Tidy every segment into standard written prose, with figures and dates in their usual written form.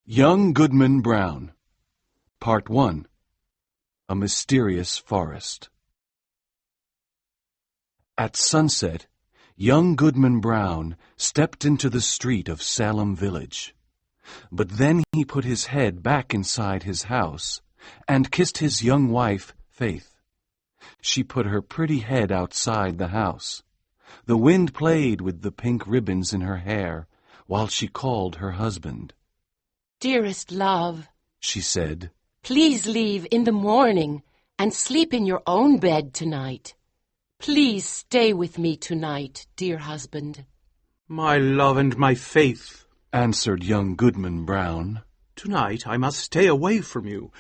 Young Goodman Brown. Part 1. A Mysterious Forest. At sunset, young Goodman Brown stepped into the street of Salem village. But then he put his head back inside his house and kissed his young wife, Faith. She put her pretty head outside the house. The wind played with the pink ribbons in her hair while she called her husband. "Dearest love," she said, "please leave in the morning and sleep in your own bed tonight. Please stay with me tonight, dear husband." "My love and my faith," answered young Goodman Brown. "Tonight I must stay away from you.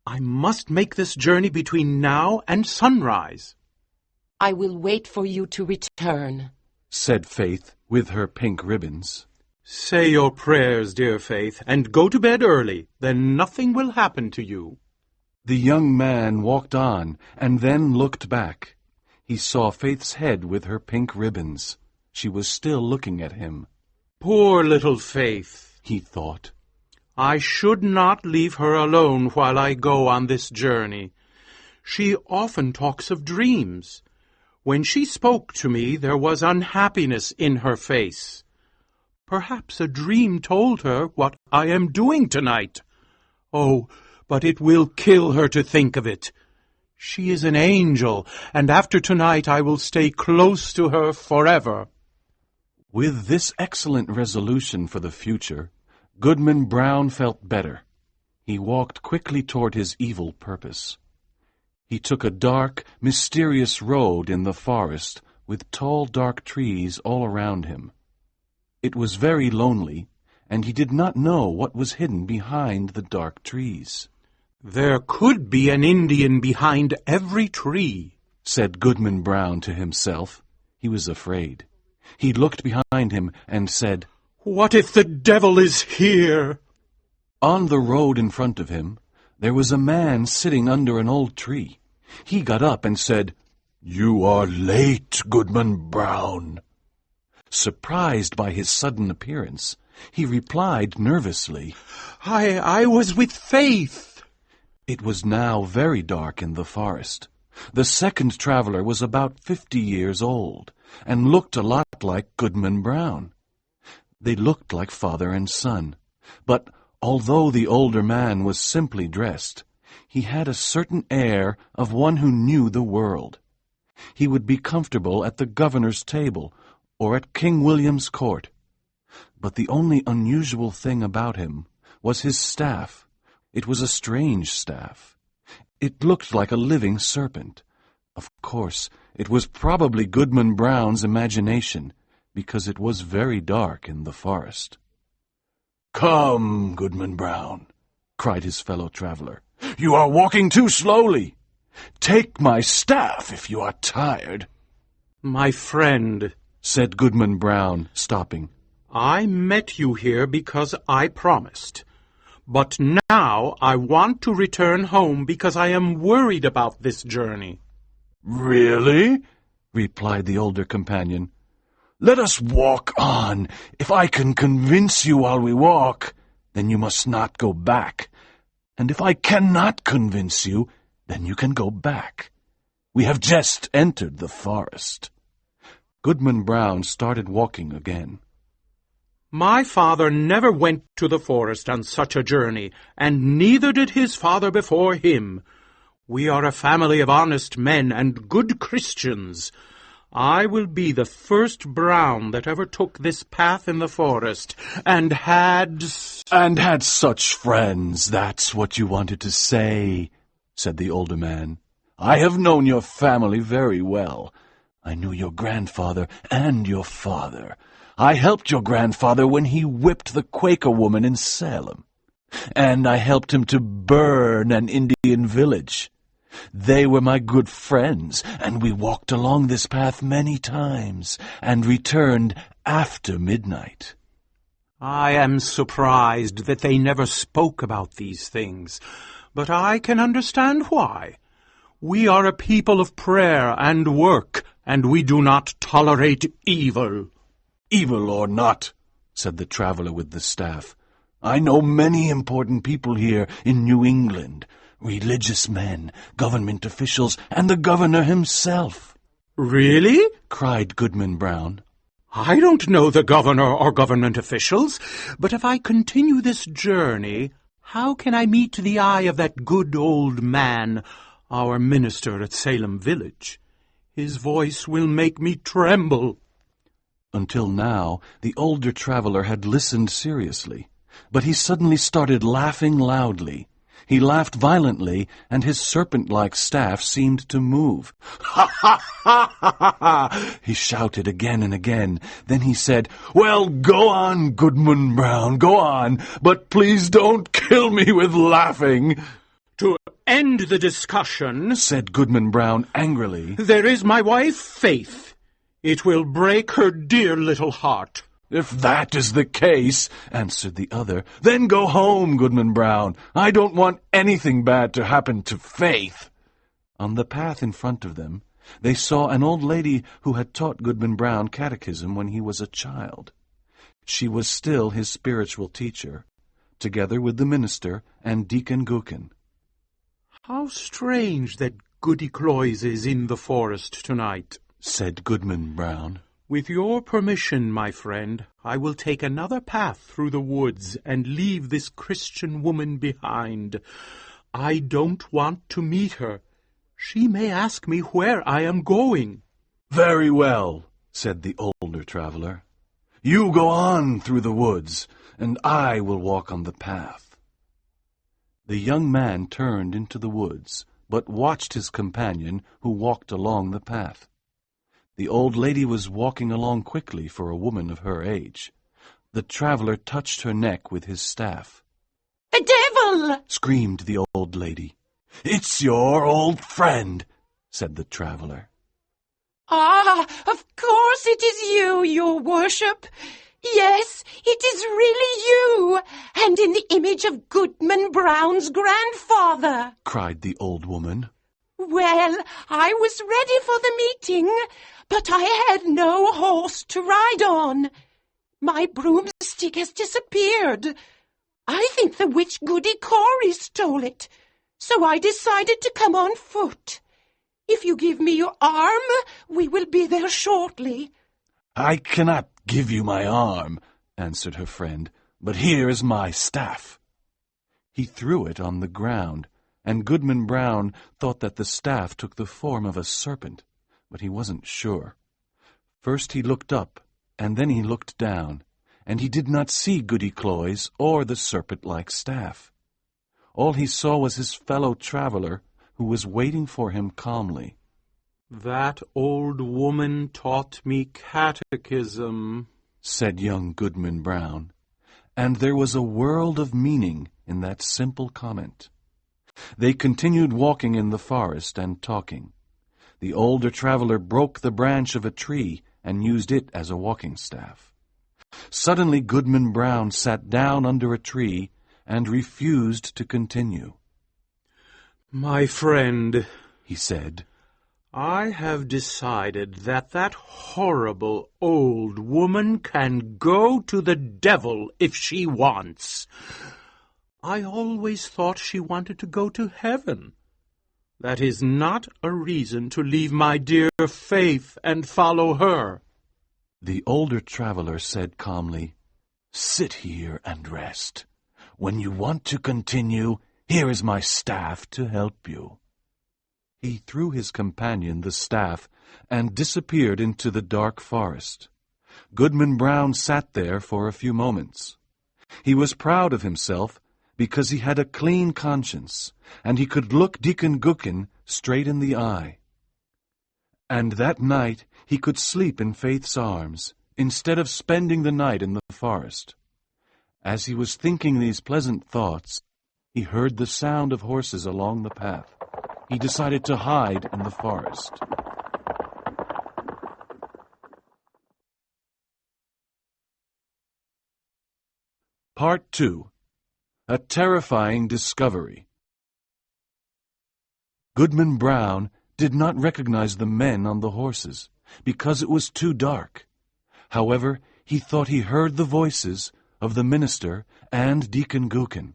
I must make this journey between now and sunrise." "I will wait for you to return," said Faith with her pink ribbons. "Say your prayers, dear Faith, and go to bed early. Then nothing will happen to you." The young man walked on and then looked back. He saw Faith's head with her pink ribbons. She was still looking at him. Poor little Faith, he thought. I should not leave her alone while I go on this journey. She often talks of dreams. When she spoke to me, there was unhappiness in her face. Perhaps a dream told her what I am doing tonight. Oh, but it will kill her to think of it. She is an angel, and after tonight I will stay close to her forever." With this excellent resolution for the future, Goodman Brown felt better. He walked quickly toward his evil purpose. He took a dark, mysterious road in the forest with tall, dark trees all around him. It was very lonely, and he did not know what was hidden behind the dark trees. "There could be an Indian behind every tree," said Goodman Brown to himself. He was afraid. He looked behind him and said, "What if the devil is here?" On the road in front of him, there was a man sitting under an old tree. He got up and said, "You are late, Goodman Brown." Surprised by his sudden appearance, he replied nervously, I was with Faith." It was now very dark in the forest. The second traveler was about 50 years old, and looked a lot like Goodman Brown. They looked like father and son, but although the older man was simply dressed, he had a certain air of one who knew the world. He would be comfortable at the governor's table or at King William's court. But the only unusual thing about him was his staff. It was a strange staff. It looked like a living serpent. Of course, it was probably Goodman Brown's imagination, because it was very dark in the forest. "Come, Goodman Brown," cried his fellow traveler. "You are walking too slowly. Take my staff if you are tired." "My friend," said Goodman Brown, stopping, "I met you here because I promised. But now I want to return home because I am worried about this journey." "Really?" replied the older companion. "Let us walk on. If I can convince you while we walk, then you must not go back. And if I cannot convince you, then you can go back. We have just entered the forest." Goodman Brown started walking again. "My father never went to the forest on such a journey, and neither did his father before him. We are a family of honest men and good Christians. I will be the first Brown that ever took this path in the forest, and had such friends, that's what you wanted to say," said the older man. "I have known your family very well. I knew your grandfather and your father. I helped your grandfather when he whipped the Quaker woman in Salem. And I helped him to burn an Indian village. They were my good friends, and we walked along this path many times, and returned after midnight." "I am surprised that they never spoke about these things, but I can understand why. We are a people of prayer and work, and we do not tolerate evil." "Evil or not," said the traveler with the staff, I know many important people here in New England, religious men, government officials, and the governor himself." "Really?" cried Goodman Brown. "I don't know the governor or government officials, but if I continue this journey, how can I meet the eye of that good old man, our minister at Salem Village? His voice will make me tremble." Until now, the older traveler had listened seriously, but he suddenly started laughing loudly. He laughed violently, and his serpent-like staff seemed to move. "Ha, ha, ha, ha, ha, ha!" he shouted again and again. Then he said, "Well, go on, Goodman Brown, go on, but please don't kill me with laughing." "To end the discussion," said Goodman Brown angrily, "there is my wife, Faith. It will break her dear little heart." "If that is the case," answered the other, "then go home, Goodman Brown. I don't want anything bad to happen to Faith." On the path in front of them, they saw an old lady who had taught Goodman Brown catechism when he was a child. She was still his spiritual teacher, together with the minister and Deacon Gookin. "How strange that Goody Cloyes is in the forest tonight," said Goodman Brown. "With your permission, my friend, I will take another path through the woods and leave this Christian woman behind. I don't want to meet her. She may ask me where I am going." "Very well," said the older traveler. "You go on through the woods, and I will walk on the path." The young man turned into the woods, but watched his companion, who walked along the path. The old lady was walking along quickly for a woman of her age. The traveler touched her neck with his staff. "A devil!" screamed the old lady. "It's your old friend," said the traveler. "Ah, of course it is you, your worship. Yes, it is really you, and in the image of Goodman Brown's grandfather," cried the old woman. "Well, I was ready for the meeting, but I had no horse to ride on. My broomstick has disappeared. I think the witch Goody Corey stole it, so I decided to come on foot. If you give me your arm, we will be there shortly." "I cannot give you my arm," answered her friend, "but here is my staff." He threw it on the ground, and Goodman Brown thought that the staff took the form of a serpent, but he wasn't sure. First he looked up, and then he looked down, and he did not see Goody Cloyes or the serpent-like staff. All he saw was his fellow traveler, who was waiting for him calmly. "That old woman taught me catechism," said young Goodman Brown, and there was a world of meaning in that simple comment. They continued walking in the forest and talking. The older traveler broke the branch of a tree and used it as a walking staff. Suddenly Goodman Brown sat down under a tree and refused to continue. "My friend," he said, "I have decided that that horrible old woman can go to the devil if she wants. I always thought she wanted to go to heaven. That is not a reason to leave my dear Faith and follow her." The older traveler said calmly, "Sit here and rest. When you want to continue, here is my staff to help you." He threw his companion the staff and disappeared into the dark forest. Goodman Brown sat there for a few moments. He was proud of himself because he had a clean conscience, and he could look Deacon Gookin straight in the eye. And that night he could sleep in Faith's arms, instead of spending the night in the forest. As he was thinking these pleasant thoughts, he heard the sound of horses along the path. He decided to hide in the forest. Part 2. A Terrifying Discovery. Goodman Brown did not recognize the men on the horses, because it was too dark. However, he thought he heard the voices of the minister and Deacon Gookin.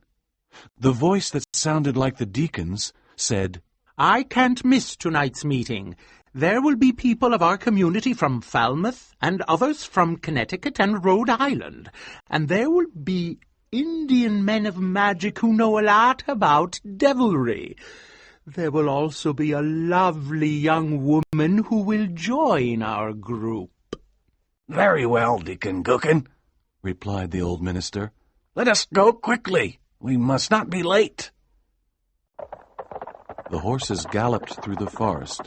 The voice that sounded like the deacon's said, "I can't miss tonight's meeting. There will be people of our community from Falmouth and others from Connecticut and Rhode Island, and there will be Indian men of magic who know a lot about devilry. There will also be a lovely young woman who will join our group." "Very well, Deacon Gookin," replied the old minister. "Let us go quickly. We must not be late." The horses galloped through the forest.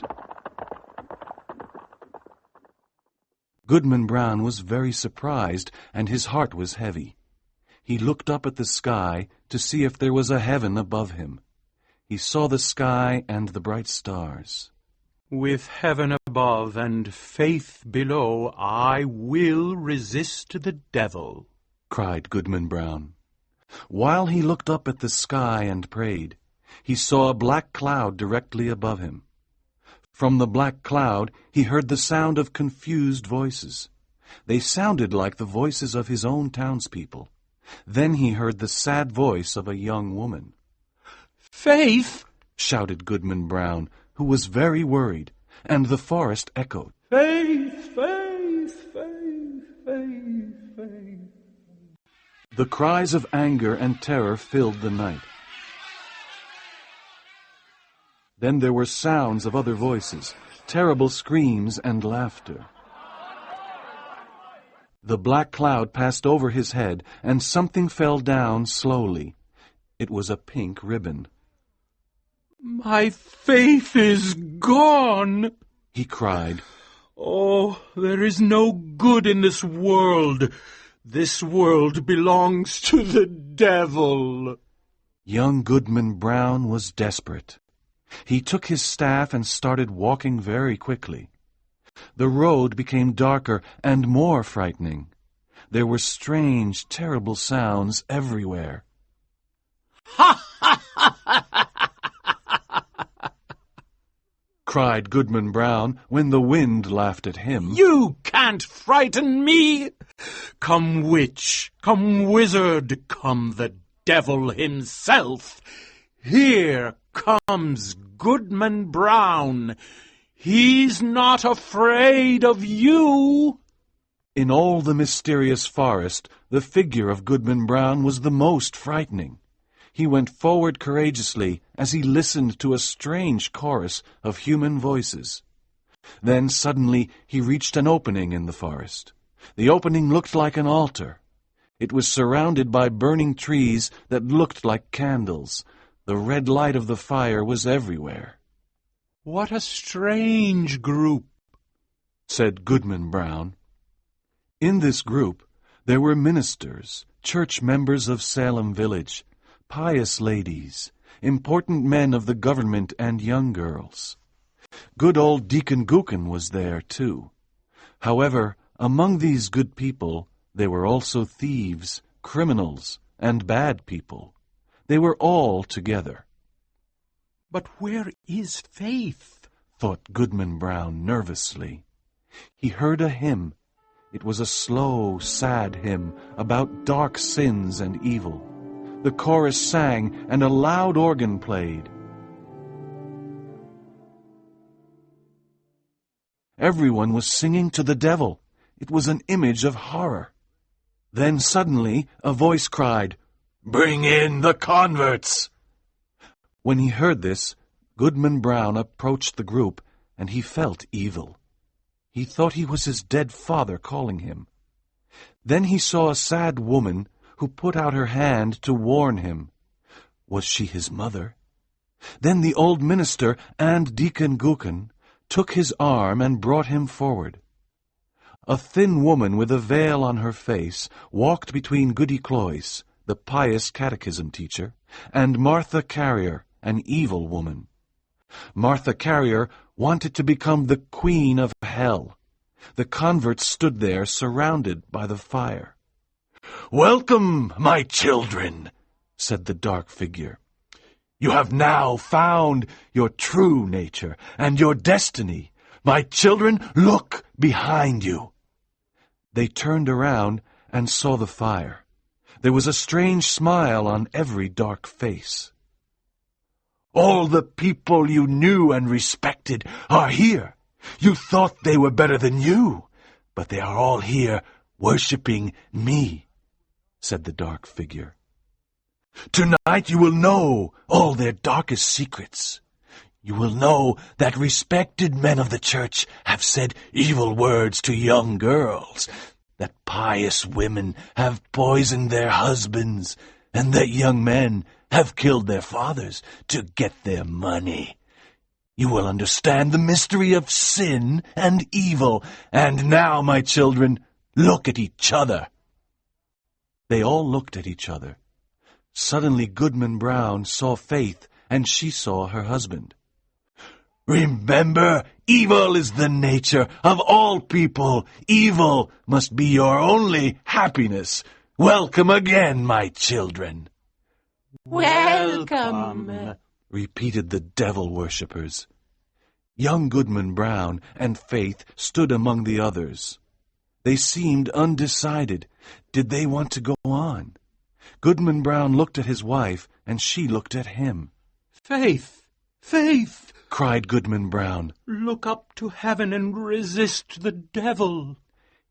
Goodman Brown was very surprised, and his heart was heavy. He looked up at the sky to see if there was a heaven above him. He saw the sky and the bright stars. "With heaven above and faith below, I will resist the devil," cried Goodman Brown. While he looked up at the sky and prayed, he saw a black cloud directly above him. From the black cloud he heard the sound of confused voices. They sounded like the voices of his own townspeople. Then he heard the sad voice of a young woman. "Faith!" shouted Goodman Brown, who was very worried, and the forest echoed. "Faith, faith, faith, faith, faith." The cries of anger and terror filled the night. Then there were sounds of other voices, terrible screams and laughter. The black cloud passed over his head, and something fell down slowly. It was a pink ribbon. "My faith is gone," he cried. "Oh, there is no good in this world. This world belongs to the devil." Young Goodman Brown was desperate. He took his staff and started walking very quickly. The road became darker and more frightening. There were strange, terrible sounds everywhere. cried Goodman Brown when the wind laughed at him. "You can't frighten me! Come witch, come wizard, come the devil himself. Here comes Goodman Brown. He's not afraid of you." In all the mysterious forest, the figure of Goodman Brown was the most frightening. He went forward courageously as he listened to a strange chorus of human voices. Then suddenly he reached an opening in the forest. The opening looked like an altar. It was surrounded by burning trees that looked like candles. The red light of the fire was everywhere. "What a strange group," said Goodman Brown. In this group there were ministers, church members of Salem village, pious ladies, important men of the government, and young girls. Good old Deacon Gookin was there, too. However, among these good people there were also thieves, criminals, and bad people. They were all together. "But where is faith?" thought Goodman Brown nervously. He heard a hymn. It was a slow, sad hymn about dark sins and evil. The chorus sang, and a loud organ played. Everyone was singing to the devil. It was an image of horror. Then suddenly a voice cried, "Bring in the converts!" When he heard this, Goodman Brown approached the group, and he felt evil. He thought he was his dead father calling him. Then he saw a sad woman who put out her hand to warn him. Was she his mother? Then the old minister and Deacon Gookin took his arm and brought him forward. A thin woman with a veil on her face walked between Goody Cloyce, the pious catechism teacher, and Martha Carrier, an evil woman. Martha Carrier wanted to become the queen of hell. The converts stood there surrounded by the fire. "Welcome, my children," said the dark figure. "You have now found your true nature and your destiny. My children, look behind you." They turned around and saw the fire. There was a strange smile on every dark face. "All the people you knew and respected are here. You thought they were better than you, but they are all here worshipping me," said the dark figure. "Tonight you will know all their darkest secrets. You will know that respected men of the church have said evil words to young girls, that pious women have poisoned their husbands, and that young men have killed their fathers to get their money. You will understand the mystery of sin and evil, and now, my children, look at each other." They all looked at each other. Suddenly Goodman Brown saw Faith, and she saw her husband. "Remember, evil is the nature of all people. Evil must be your only happiness. Welcome again, my children." Welcome, repeated the devil-worshippers. Young Goodman Brown and Faith stood among the others. They seemed undecided. Did they want to go on? Goodman Brown looked at his wife, and she looked at him. "Faith, Faith!" cried Goodman Brown. "Look up to heaven and resist the devil."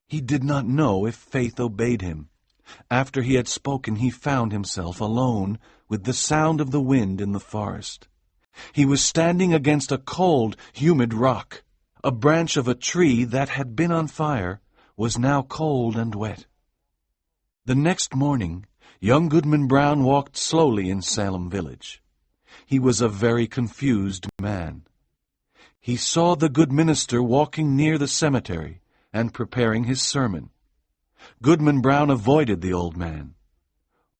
He did not know if Faith obeyed him. After he had spoken, he found himself alone with the sound of the wind in the forest. He was standing against a cold, humid rock. A branch of a tree that had been on fire was now cold and wet. The next morning, young Goodman Brown walked slowly in Salem village. He was a very confused man. He saw the good minister walking near the cemetery and preparing his sermon. Goodman Brown avoided the old man.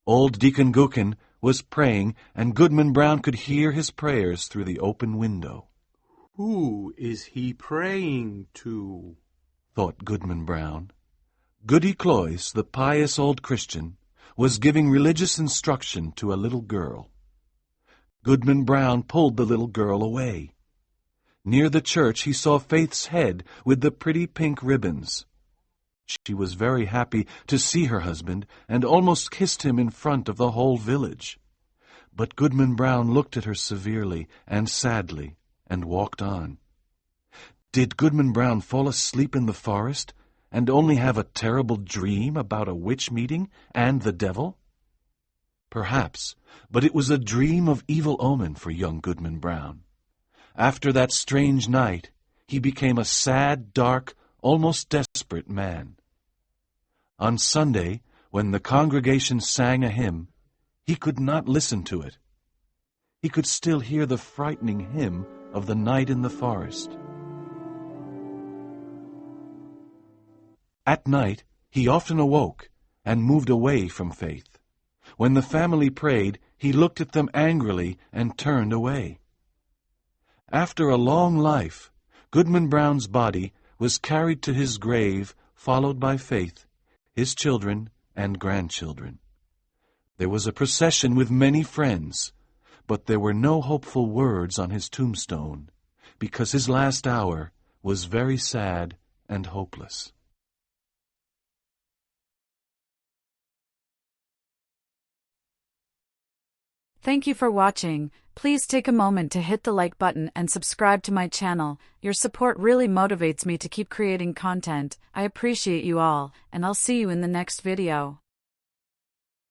Old Deacon Gookin was praying, and Goodman Brown could hear his prayers through the open window. "Who is he praying to?" thought Goodman Brown. Goody Cloyce, the pious old Christian, was giving religious instruction to a little girl. Goodman Brown pulled the little girl away. Near the church he saw Faith's head with the pretty pink ribbons. She was very happy to see her husband and almost kissed him in front of the whole village. But Goodman Brown looked at her severely and sadly and walked on. Did Goodman Brown fall asleep in the forest and only have a terrible dream about a witch meeting and the devil? Perhaps, but it was a dream of evil omen for young Goodman Brown. After that strange night, he became a sad, dark, almost desperate man. On Sunday, when the congregation sang a hymn, he could not listen to it. He could still hear the frightening hymn of the night in the forest. At night, he often awoke and moved away from Faith. When the family prayed, he looked at them angrily and turned away. After a long life, Goodman Brown's body was carried to his grave, followed by Faith, his children, and grandchildren. There was a procession with many friends, but there were no hopeful words on his tombstone, because his last hour was very sad and hopeless. Thank you for watching. Please take a moment to hit the like button and subscribe to my channel. Your support really motivates me to keep creating content. I appreciate you all, and I'll see you in the next video.